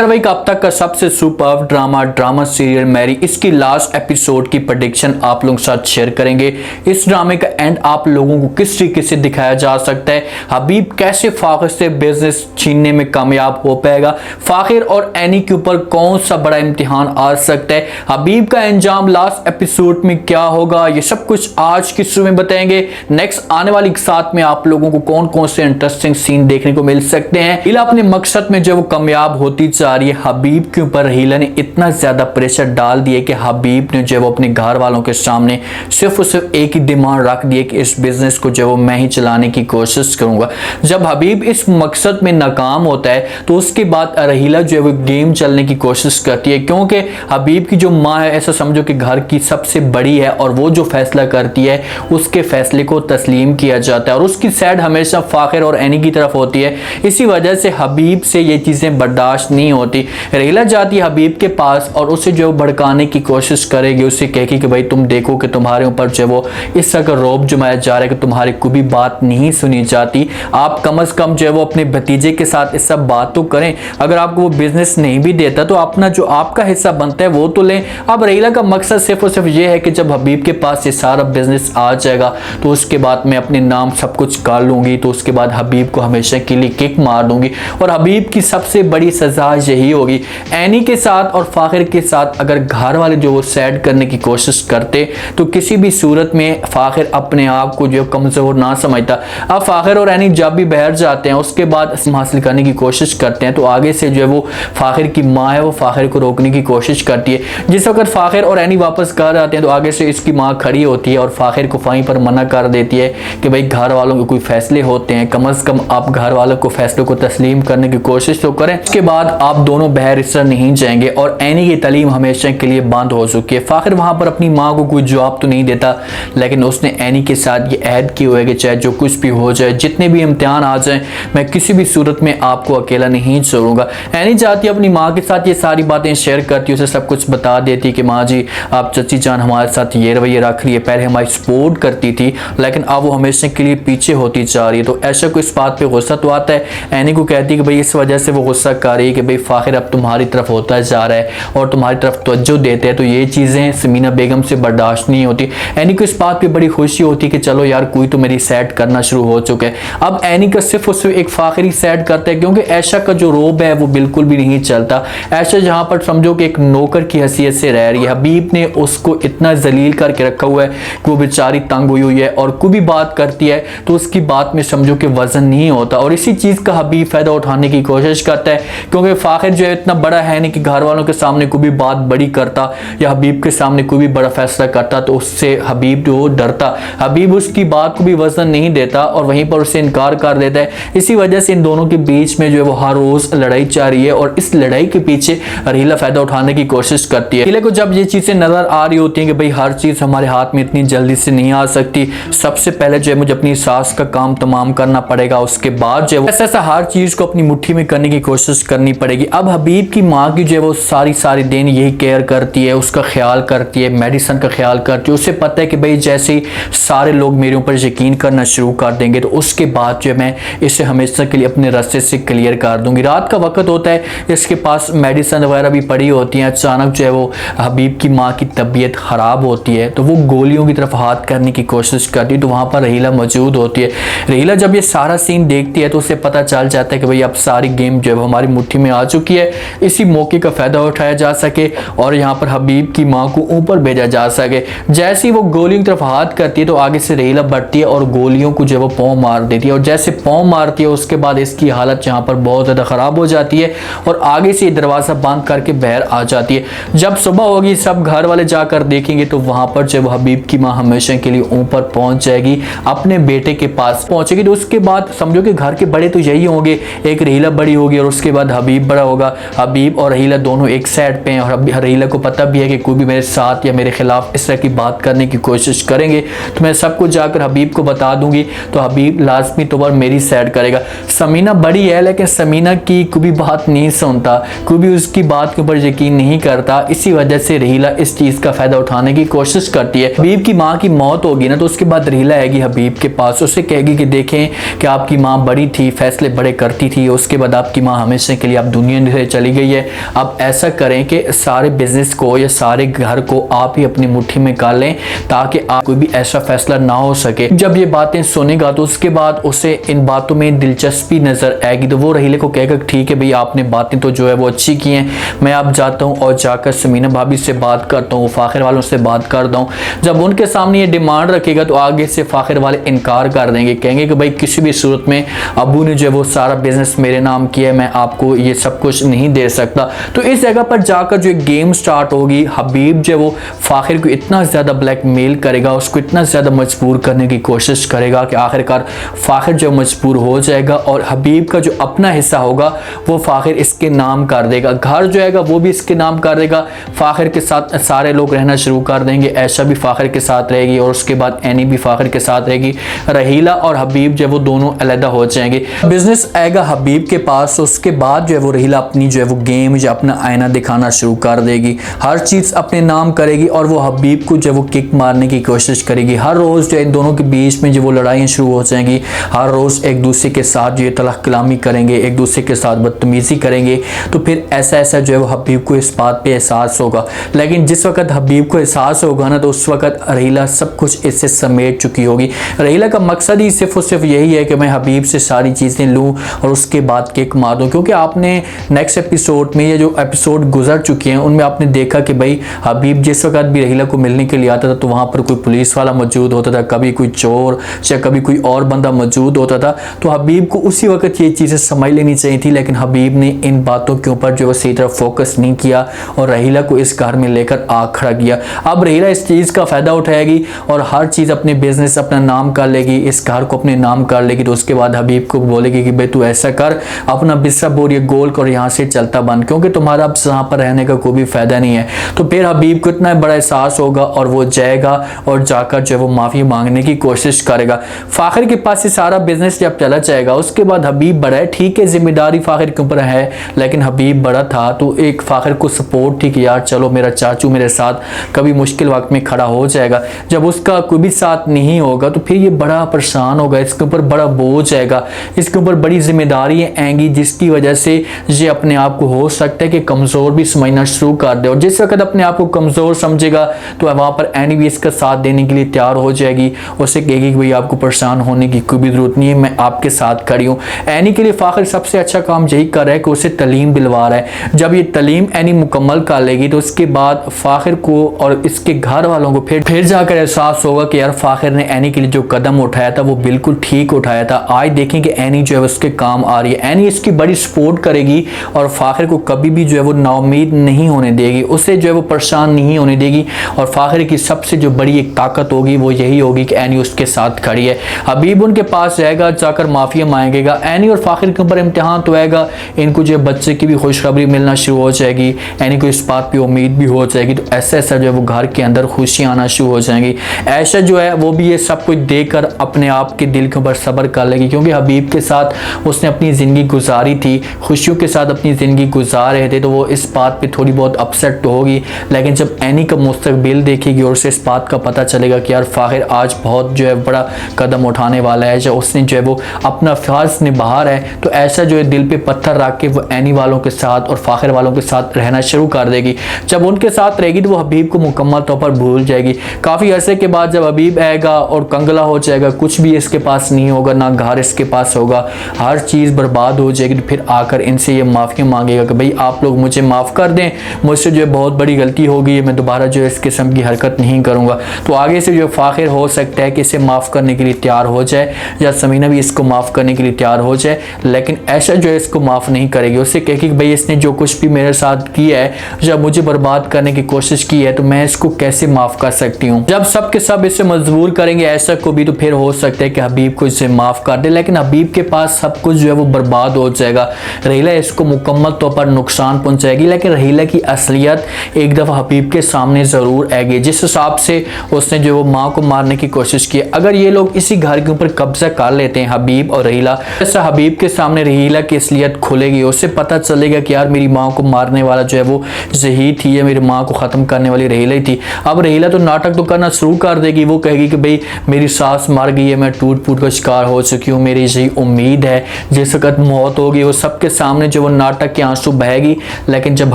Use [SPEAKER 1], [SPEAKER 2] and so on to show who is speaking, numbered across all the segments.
[SPEAKER 1] धारावाहिक अब तक का सबसे सुपर ड्रामा सीरियल मैरी, इसकी लास्ट एपिसोड की प्रेडिक्शन आप लोगों के साथ शेयर करेंगे। इस ड्रामे का एंड आप लोगों को किस तरीके से दिखाया जा सकता है, हबीब कैसे फाखिर से बिजनेस छीनने में कामयाब हो पाएगा, फाखिर और एनी के ऊपर कौन सा बड़ा इम्तिहान आ सकता है, हबीब का अंजाम लास्ट एपिसोड में क्या होगा, ये सब कुछ आज की शुरू में बताएंगे। नेक्स्ट आने वाली साथ में आप लोगों को कौन कौन से इंटरेस्टिंग सीन देखने को मिल सकते हैं। हीला अपने मकसद में जो वो कामयाब होती जा रही है, हबीब के ऊपर हीला ने इतना ज्यादा प्रेशर डाल दिया कि हबीब ने जो वो अपने घर वालों के सामने सिर्फ और सिर्फ एक ही डिमांड रख दी कि इस बिजनेस को जो वो मैं ही चलाने की कोशिश करूंगा। जब हबीब इस मकसद में नाकाम होता है तो उसके बाद रहीला जो है वो गेम चलने की कोशिश करती है, क्योंकि हबीब की जो माँ है ऐसा समझो कि घर की सबसे बड़ी है और वो जो फैसला करती है उसके फैसले को तस्लीम किया जाता है और उसकी साइड हमेशा फाखिर और एनी की तरफ होती है। इसी वजह से हबीब से ये चीजें बर्दाश्त नहीं होती। रहीला जाती है हबीब के पास और उसे जो भड़काने की कोशिश करेगी, उसे कहेगी कि भाई तुम देखो कि तुम्हारे ऊपर जो वो इस तरह का रौब जमाया जा रहा है कि तुम्हारी कोई भी बात नहीं सुनी जाती, आप कम से कम जो है वो अपने भतीजे के साथ इस सब बात तो करें, अगर आपको वो बिजनेस नहीं भी देता तो अपना जो आपका हिस्सा बनता है वो तो लें। अब रहीला का मकसद सिर्फ और सिर्फ ये है कि जब हबीब के पास ये सारा बिजनेस आ जाएगा तो उसके बाद मैं अपने नाम सब कुछ कर लूंगी, तो उसके बाद हबीब को हमेशा के लिए किक मार दूंगी और हबीब की सबसे बड़ी सजा यही होगी। एनी के साथ और फाखिर के साथ अगर घर वाले जो वो सैड करने की कोशिश करते तो किसी भी सूरत में फाखिर अपने आप को जो कमजोर ना समझता। अब फाखिर और एनी जब भी बहर जाते हैं उसके बाद हासिल करने की कोशिश करते हैं तो आगे से जो है वो फाखिर की माँ है वो फाखिर को रोकने की कोशिश करती है। जिस वक्त फाखिर और एनी वापस घर आते हैं तो आगे से इसकी माँ खड़ी होती है और फाखिर को वहीं पर मना कर देती है कि भाई घर वालों के कोई फैसले होते हैं, कम से कम आप घर वालों को फैसलों को तस्लीम करने की कोशिश तो करें। उसके बाद आप दोनों बहर इस तरह नहीं जाएंगे और एनी की तालीम हमेशा के लिए बंद हो चुकी है। फाखिर वहां पर अपनी माँ को कोई जवाब तो नहीं देता, लेकिन उसने एनी के साथ ये अहद किया हुआ है कि चाहे जो कुछ भी हो जाए, जितने भी इम्तिहान आ जाए, मैं किसी भी सूरत में आपको अकेला नहीं छोड़ूंगा। एनी चाहती है अपनी माँ के साथ ये सारी बातें शेयर करती, उसे सब कुछ बता देती कि माँ जी आप चची जान हमारे साथ ये रवैया रख रही है, पहले हमारी सपोर्ट करती थी लेकिन अब वो हमेशा के लिए पीछे होती जा रही है। तो ऐसा कोई इस बात पे गुस्सा तो आता है, एनी को कहती है कि भाई इस वजह से वो गुस्सा कर रही है कि भाई फाखिर अब तुम्हारी तरफ होता जा रहा है और तुम्हारी तरफ तवज्जो देते हैं, तो ये चीजें समीना बेगम से बर्दाश्त नहीं होती। एनी को इस बात पे बड़ी खुशी होती है कि चलो यार कोई तो मेरी सेट करना शुरू हो चुका है। अब एनी का सिर्फ और सिर्फ एक फाखिर ही सेट करता है, क्योंकि ऐशा का जो रोब है वो बिल्कुल भी नहीं चलता। ऐशा जहां पर समझो कि एक नौकर की हैसियत से रह रही है, हबीब ने उसको इतना जलील करके रखा हुआ है कि वो बेचारी तंग हुई है और कोई भी बात करती है तो उसकी बात में समझो कि वजन नहीं होता और इसी चीज का हबीब फायदा उठाने की कोशिश करता है, क्योंकि फाखिर जो है इतना बड़ा है नहीं कि घर वालों के सामने कोई भी बात बड़ी करता या हबीब के सामने कोई भी बड़ा फैसला करता तो उससे हबीब जो डरता, हबीब उसकी बात को भी वजन नहीं देता और वहीं पर उससे इनकार कर देता है। इसी वजह से इन दोनों के बीच में जो है वो हर रोज लड़ाई चल रही है और इस लड़ाई के पीछे रहीला फायदा उठाने की कोशिश करती है। रहीला को जब ये चीजें नजर आ रही होती है कि भाई हर चीज हमारे हाथ में इतनी जल्दी से नहीं आ सकती, सबसे पहले जो है मुझे अपनी सास का काम तमाम करना पड़ेगा, उसके बाद जो है ऐसा हर चीज को अपनी मुट्ठी में करने की कोशिश करनी पड़ेगी। अब हबीब की माँ की जो है वो सारी दिन यही केयर करती है, उसका ख्याल करती है, मेडिसिन का ख्याल करती है। उसे पता है कि भाई जैसे ही सारे लोग मेरे ऊपर यकीन करना शुरू कर देंगे तो उसके बाद जो है मैं इसे हमेशा के लिए अपने रास्ते से क्लियर कर दूंगी। रात का वक्त होता है, इसके पास मेडिसिन वगैरह भी पड़ी होती हैं। अचानक जो है वो हबीब की माँ की तबीयत खराब होती है तो वो गोलियों की तरफ हाथ करने की कोशिश करती है, तो वहां पर रहीला मौजूद होती है। रहीला जब ये सारा सीन देखती है तो उसे पता चल जाता है कि भाई अब सारी गेम जो है हमारी मुट्ठी में आ चुकी है, इसी मौके का फायदा उठाया जा सके और यहाँ पर हबीब की माँ को ऊपर भेजा जा सके। जैसे ही वो गोलियों की तरफ हाथ करती है तो आगे से रहीला बढ़ती है और गोलियों को जो है वो पाँव मार देती है और जैसे पाँव मारती है उसके बाद इसकी हालत यहाँ पर बहुत ज़्यादा ख़राब हो जाती है और आगे से दरवाज़ा बंद करके बाहर आ जाती है। जब सुबह होगी सब घर वाले जाकर देखेंगे तो वहाँ पर जब हबीब की माँ हमेशा के लिए ऊपर पहुँच जाएगी, अपने बेटे के पास पहुँचेगी। तो उसके बाद समझो कि घर के बड़े तो यही होंगे, एक रहीला बड़ी होगी और उसके बाद हबीब बड़ा होगा। हबीब और रहीला दोनों एक साइड पे हैं और रहीला को पता भी है कि कोई भी मेरे साथ या मेरे खिलाफ इस तरह की बात करने की कोशिश करेंगे तो मैं सब कुछ जाकर हबीब को बता दूंगी, तो हबीब लाजमी तौर पर मेरी साइड करेगा। समीना बड़ी है लेकिन समीना की कोई भी बात नहीं सुनता, कोई भी उसकी बात के ऊपर यकीन नहीं करता। इसी वजह से रहीला इस चीज का फायदा उठाने की कोशिश करती है। हबीब की माँ की मौत होगी ना तो उसके बाद रहीला आएगी हबीब के पास, उससे कहेगी कि देखें कि आपकी माँ बड़ी थी, फैसले बड़े करती थी, उसके बाद आपकी माँ हमेशा के लिए आप दुनिया दुनिया से चली गई है। अब ऐसा करें कि सारे बिजनेस को या सारे घर को आप ही अपनी मुट्ठी में कर लें, ताकि आप कोई भी ऐसा फैसला ना हो सके। जब ये बातें सुनेगा तो उसके बाद उसे इन बातों में दिलचस्पी नजर आएगी, तो वो रहीले को कहेगा ठीक है भाई, आपने बातें तो जो है वो अच्छी की हैं, मैं अब जाता हूँ और जाकर समीना भाभी से बात करता हूँ, फाखिर वालों से बात करता हूँ। जब उनके सामने ये डिमांड रखेगा तो आगे से फाखिर वाले इनकार कर देंगे, कहेंगे कि भाई किसी भी सूरत में अबू ने जो है वो सारा बिजनेस मेरे नाम किया है, मैं आपको ये सब कुछ नहीं दे सकता। तो इस जगह पर जाकर जो गेम स्टार्ट होगी, हबीब जो है वो फाखिर को इतना ज़्यादा ब्लैकमेल करेगा, उसको इतना ज़्यादा मजबूर करने की कोशिश करेगा कि आखिरकार फाखिर जो मजबूर हो जाएगा और हबीब का जो अपना हिस्सा होगा वो फाखिर इसके नाम कर देगा, घर जो है वो भी इसके नाम कर देगा, फाखिर के साथ सारे लोग रहना शुरू कर देंगे, ऐशा भी फाखिर के साथ रहेगी और उसके बाद एनी भी फाखिर के साथ रहेगी, रहीला और हबीब जो है वो दोनों अलग हो जाएंगे। बिजनेस आएगा हबीब के पास, उसके बाद जो है वो रहीला अपनी जो है वो गेम जो अपना आईना दिखाना शुरू कर देगी, हर चीज़ अपने नाम करेगी और वो हबीब को जो वो किक मारने की कोशिश करेगी। हर रोज़ जो इन दोनों के बीच में जो वो लड़ाइयाँ शुरू हो जाएंगी, हर रोज़ एक दूसरे के साथ जो ये तलख कलामी करेंगे, एक दूसरे के साथ बदतमीज़ी करेंगे। तो फिर ऐसा जो है वो हबीब को इस बात पे एहसास होगा, लेकिन जिस वक्त हबीब को एहसास होगा ना, तो उस वक्त रहीला सब कुछ इससे समेट चुकी होगी। रहीला का मकसद ही सिर्फ और सिर्फ यही है कि मैं हबीब से सारी चीज़ें लूँ और उसके बाद किक मार दूँ, क्योंकि आपने नेक्स्ट एपिसोड में, ये जो एपिसोड गुजर चुके हैं उनमें आपने देखा कि भाई हबीब जिस वक्त भी रहीला को मिलने के लिए आता था तो वहाँ पर कोई पुलिस वाला मौजूद होता था, कभी कोई चोर या कभी कोई और बंदा मौजूद होता था। तो हबीब को उसी वक्त ये चीज़ें समझ लेनी चाहिए थी, लेकिन हबीब ने इन बातों के ऊपर जो है सही तरह फोकस नहीं किया और रहीला को इस घर में लेकर आ खड़ा किया। अब रहीला इस चीज़ का फ़ायदा उठाएगी और हर चीज़ अपने बिजनेस अपना नाम कर लेगी, इस घर को अपने नाम कर लेगी। तो उसके बाद हबीब को बोलेगी कि भाई तू ऐसा कर, अपना बिस्सा बोर ये गोल कर, यहाँ से चलता बन, क्योंकि तुम्हारा अब यहाँ पर रहने का कोई भी फ़ायदा नहीं है। तो फिर हबीब को इतना बड़ा एहसास होगा और वो जाएगा और जाकर जो है वो माफ़ी मांगने की कोशिश करेगा। फाखिर के पास ये सारा बिजनेस जब चला जाएगा, उसके बाद हबीब बड़ा है, ठीक है जिम्मेदारी फाखिर के ऊपर है, लेकिन हबीब बड़ा था तो एक फाखिर को सपोर्ट थी कि यार चलो मेरा चाचू मेरे साथ कभी मुश्किल वक्त में खड़ा हो जाएगा। जब उसका कोई भी साथ नहीं होगा तो फिर ये बड़ा परेशान होगा, इसके ऊपर बड़ा बोझ आएगा, इसके ऊपर बड़ी जिम्मेदारियाँ आएंगी, जिसकी वजह से ये अपने आप को हो सकता है कि कमज़ोर भी समझना शुरू कर दे। और जिस वक्त अपने आप को कमज़ोर समझेगा तो वहाँ पर एनी भी इसका साथ देने के लिए तैयार हो जाएगी, उसे कहेगी कि भाई आपको परेशान होने की कोई भी ज़रूरत नहीं है, मैं आपके साथ खड़ी हूँ। एनी के लिए फाखिर सबसे अच्छा काम यही कर रहा है कि उसे तलीम दिलवा रहा है। जब ये तलीम एनी मुकम्मल कर लेगी तो उसके बाद फाखिर को और इसके घर वालों को फिर जाकर एहसास होगा कि यार फाखिर ने एनी के लिए जो कदम उठाया था वो बिल्कुल ठीक उठाया था। आज देखें कि एनी जो है उसके काम आ रही है, एनी इसकी बड़ी सपोर्ट करेगी और फाखिर को कभी भी जो है वो नाउम्मीद नहीं होने देगी, उसे जो है वो परेशान नहीं होने देगी। और फाखिर की सबसे जो बड़ी एक ताकत होगी वो यही होगी कि एनी उसके साथ खड़ी है। हबीब उनके पास जाएगा, जाकर माफिया मांगेगा, एनी और फाखिर के ऊपर इम्तिहान तो आएगा, इनको जो बच्चे की भी खुशखबरी मिलना शुरू हो जाएगी, एनी को इस बात पे उम्मीद भी हो जाएगी। तो ऐसा जो है वो घर के अंदर खुशियाँ आना शुरू हो जाएंगी। ऐशा जो है वो भी ये सब कुछ देखकर अपने आप के दिल के ऊपर सब्र कर लेगी, क्योंकि हबीब के साथ उसने अपनी ज़िंदगी गुजारी थी, खुशियों के साथ अपनी ज़िंदगी गुजार रहे थे, तो वो इस बात पे थोड़ी बहुत अपसेट तो होगी। लेकिन जब एनी का मुस्तकबिल देखेगी और उसे इस बात का पता चलेगा कि यार फाखिर आज बहुत जो है बड़ा कदम उठाने वाला है, जब उसने जो है वो अपना फ़र्ज निभा रहा है, तो ऐसा जो है दिल पे पत्थर रख के वो एनी वालों के साथ और फाखिर वालों के साथ रहना शुरू कर देगी। जब उनके साथ रहेगी तो वो हबीब को मुकम्मल तौर पर भूल जाएगी। काफ़ी अरसे के बाद जब हबीब आएगा और कंगला हो जाएगा, कुछ भी इसके पास नहीं होगा, ना घर इसके पास होगा, हर चीज़ बर्बाद हो जाएगी, तो फिर आकर इनसे ये माफ़ी मांगेगा कि भाई आप लोग मुझे माफ़ कर दें, मुझसे जो है बहुत बड़ी गलती हो गई है, मैं दोबारा जो है इस किस्म की हरकत नहीं करूँगा। तो आगे से जो फाखिर हो सकता है कि इसे माफ़ करने के लिए तैयार हो जाए या समीना भी इसको माफ़ करने के लिए तैयार हो जाए, लेकिन ऐशा जो है इसको माफ़ नहीं करेगी। उससे कहेगी कि भाई इसने जो कुछ भी मेरे साथ किया है, जब मुझे बर्बाद करने की कोशिश की है, तो मैं इसको कैसे माफ़ कर सकती हूँ। जब सब के सब इसे मजबूर करेंगे ऐशा को भी, तो फिर हो सकता है कि हबीब को इसे माफ़ कर दे, लेकिन हबीब के पास सब कुछ जो है वो बर्बाद हो जाएगा। रहीला इसको मुकम्मल तौर पर नुकसान पहुँचाएगी, लेकिन रहीला की असलियत एक दफ़ा हबीब के सामने ज़रूर आएगी, जिस हिसाब से उसने जो वो माँ को मारने की कोशिश की। अगर ये लोग इसी घर के ऊपर कब्जा कर लेते हैं हबीब और रहीला, ऐसा हबीब के सामने रहीला की असलियत खुलेगी, उससे पता चलेगा कि यार मेरी माँ को मारने वाला जो है वो ज़हीर थी, या मेरी माँ को ख़त्म करने वाली रहीला ही थी। अब रहीला तो नाटक तो करना शुरू कर देगी, वो कहेगी कि भाई मेरी सास मर गई है, मैं टूट फूट का शिकार हो चुकी हूँ, मेरी यही उम्मीद है, जिस वक्त मौत होगी वो सबके सामने जो वो नाटक के आंसू बहेगी। लेकिन जब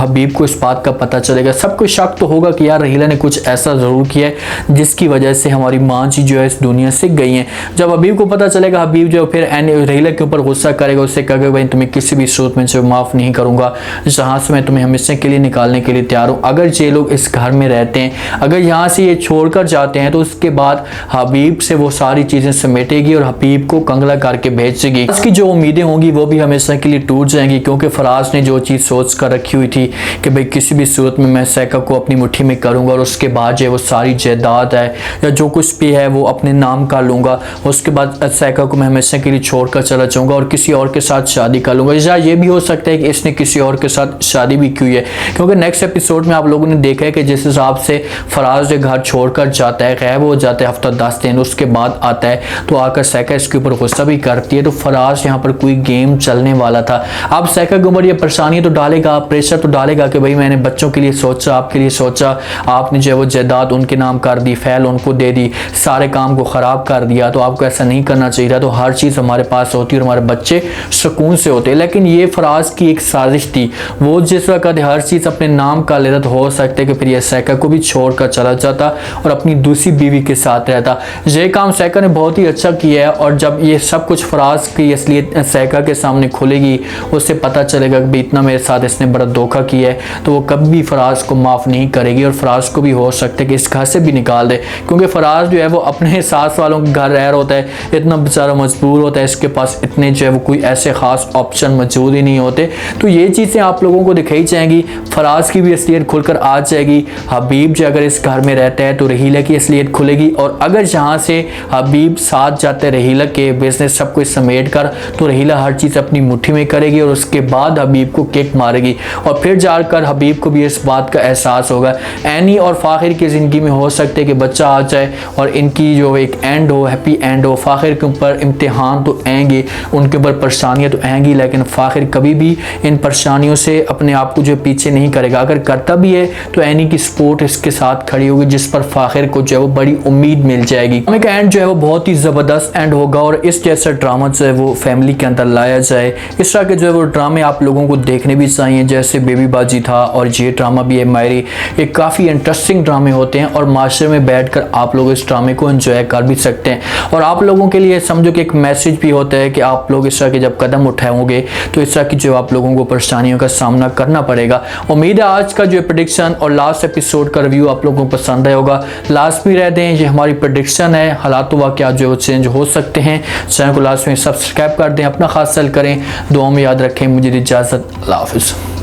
[SPEAKER 1] हबीब को इस बात का पता चलेगा, सबको शक तो होगा कि यार रहीला ने कुछ ऐसा ज़रूर किया है जिसकी वजह से हमारी माँ जी जो है इस दुनिया से गई हैं। जब हबीब को पता चलेगा, हबीब जो फिर रहीला के ऊपर गुस्सा करेगा, उससे कहेगा भाई तुम्हें किसी भी सूरत में से माफ़ नहीं करूँगा, जहाँ से मैं तुम्हें हमेशा के लिए निकालने के लिए तैयार हूँ। अगर ये लोग इस घर में रहते हैं, अगर यहाँ से ये छोड़कर जाते हैं, तो उसके बाद हबीब से वो सारी चीज़ें समेटेगी और हबीब को कंगला करके भेजेगी। इसकी जो उम्मीदें होंगी वो भी हमेशा के लिए टूट जाएंगी, क्योंकि फराज ने जो चीज़ सोच कर रखी हुई थी कि भाई किसी भी सूरत में मैं सैका को अपनी मुट्ठी में करूँगा और उसके बाद जो वो सारी जायदाद है या जो कुछ भी है वो अपने नाम कर लूँगा, उसके बाद सैका को मैं हमेशा के लिए छोड़कर चला जाऊँगा और किसी और के साथ शादी कर लूँगा। या ये भी हो सकता है कि इसने किसी और के साथ शादी भी की है, क्योंकि नेक्स्ट एपिसोड में आप लोगों ने देखा है कि जिस हिसाब से फराज जो घर छोड़कर जाता है, गायब हो जाता है हफ्ता 10 दिन, उसके बाद आता है तो आकर सैका इसके ऊपर गुस्सा भी करती है। तो फराज यहाँ पर कोई गेम चलने वाला था। अब सैका के ऊपर ये परेशानी तो डालेगा, प्रेशर तो डालेगा कि भाई मैंने बच्चों के लिए सोचा, आपके लिए सोचा, आपने जो है वो जायदाद उनके नाम कर दी, फैल उनको दे दी, सारे काम को ख़राब कर दिया, तो आपको ऐसा नहीं करना चाहिए था। तो हर चीज़ हमारे पास होती है और हमारे बच्चे सुकून से होते। लेकिन ये फराज की एक साजिश थी, वो जिस वक्त हर चीज़ अपने नाम कर लेता तो हो सकता है कि फिर यह सैका को भी छोड़कर चला जाता और अपनी दूसरी बीवी के साथ रहता। ये काम सैका ने बहुत ही अच्छा किया है, और जब ये सब कुछ फराज की असलियत सैका के सामने खुलेगी, उससे पता चलेगा कि इतना मेरे साथ इसने बड़ा धोखा किया है, तो वो कभी भी फराज को माफ़ नहीं करेगी और फराज को भी हो सकता है कि इस घर से भी निकाल दे, क्योंकि फराज जो है वो अपने सास वालों के घर रह रहा होता है, इतना बेचारा मजबूर होता है, इसके पास इतने जो है वो कोई ऐसे ख़ास ऑप्शन मौजूद ही नहीं होते। तो ये चीज़ें आप लोगों को दिखाई जाएंगी, फराज की भी असलियत खुलकर आ जाएगी। हबीब जो अगर इस घर में रहता है तो रहीला की असलियत खुलेगी, और अगर जहाँ से हबीब साथ जाते रहीला के बिजनेस सब कुछ समेट कर, तो रहीला हर चीज़ अपनी मुट्ठी में करेगी और उसके बाद हबीब को किक मारेगी, और फिर जाकर हबीब को भी इस बात का एहसास होगा। एनी और फ़ाखिर की ज़िंदगी में हो सकते कि बच्चा आ जाए और इनकी जो एक एंड हो, हैप्पी एंड हो। फ़ाखिर के ऊपर इम्तिहान तो आएंगे, उनके ऊपर परेशानियाँ तो आएंगी, लेकिन फ़ाखिर कभी भी इन परेशानियों से अपने आप को जो पीछे नहीं करेगा। अगर करता भी है तो एनी की सपोर्ट इसके साथ खड़ी होगी, जिस पर फ़ाखिर को जो है वो बड़ी उम्मीद मिल जाएगी। ड्रामे का एंड जो है वो बहुत ही ज़बरदस्त एंड होगा, और इस जैसा ड्रामा जो है वो फैमिली के अंदर लाया जाए। इस तरह के जो है वो ड्रामे आप लोगों को देखने भी चाहिए, जैसे बेबी बाजी था और ये ड्रामा भी है मायरी। ये काफ़ी इंटरेस्टिंग ड्रामे होते हैं और माशरे में बैठकर आप लोग इस ड्रामे को एंजॉय कर भी सकते हैं, और आप लोगों के लिए समझो कि एक मैसेज भी होता है कि आप लोग इस तरह के जब कदम उठाओगे तो इस तरह की जो आप लोगों को परेशानियों का सामना करना पड़ेगा। उम्मीद है आज का जो प्रेडिक्शन और लास्ट एपिसोड का रिव्यू आप लोगों को पसंद आया होगा। लास्ट में रहते हैं, ये हमारी प्रेडिक्शन है, हालात वाक़यात जो है चेंज हो सकते हैं। चैनल को लास्ट में सब्सक्राइब कर दें, अपना खास ख्याल करें, दुआ में याद रखें। मुझे इजाज़त, अल्लाह हाफ़िज़।